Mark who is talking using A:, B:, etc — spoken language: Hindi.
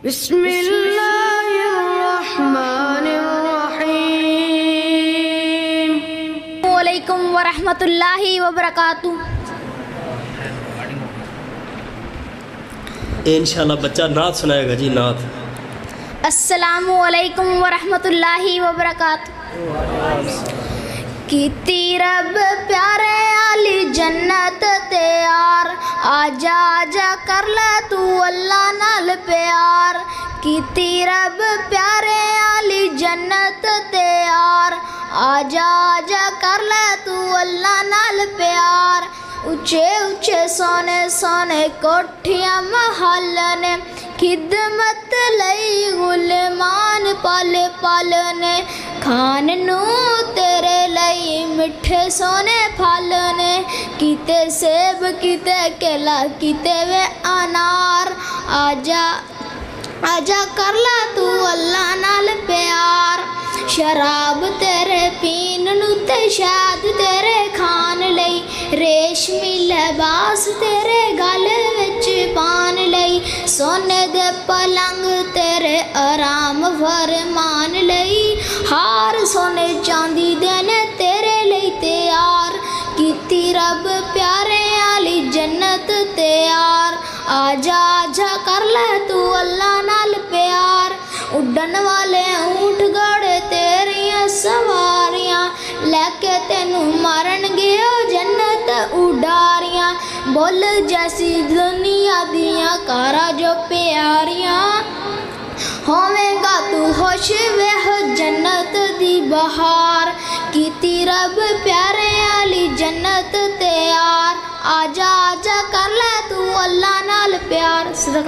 A: बिस्मिल्लाहिर्रहमानिर्रहीम।
B: वालेकुम वरहमतुल्लाहि वबरकातुह।
C: इंशाल्लाह बच्चा नात सुनाएगा जी, नात।
B: अस्सलामु अलैकुम वरहमतुल्लाहि वबरकातुह। कीती रब प्यारे आली जन्नत ते यार, आजा आजा कर ले तू अल्लाह नाल प्यार। कीती रब प्यारे आली जन्नत ते यार, आजा आजा कर ले तू अल्लाह नाल प्यार। ऊंचे ऊंचे सोने सोने कोठियां महल ने, खिदमत लई गुलमान पल पल ने। खान नू तेरे लई मिठे सोने फल ने, किते सेब किते केला किते वे अनार। आजा आजा कर ला तू अल्लाह नाल प्यार। शराब तेरे पीन नू ते शाद तेरे खान लई, रेशमी लिबास तेरे गल विच पान लई। सोने दे पलंग तेरे आराम फरमान लई, हार सोने चांदी दे ने तेरे लई तैयार। कीती रब प्यारे आली जन्नत तैयार, आजा आजा कर ले तू अल्लाह नाल प्यार। उड़न वाले ऊंट घोड़े तेरियां सवारियां, लैके तेनू मारनगे ओ जन्नत उडारियां। बोल जैसी दुनिया दियां कारा जो प्यारियां, होवेगा तू खुश वेह जन्नत दी बहार। कीती रब प्यारे आली जन्नत तैयार, आजा आजा कर ले तू अल्लाह नाल प्यार। सदक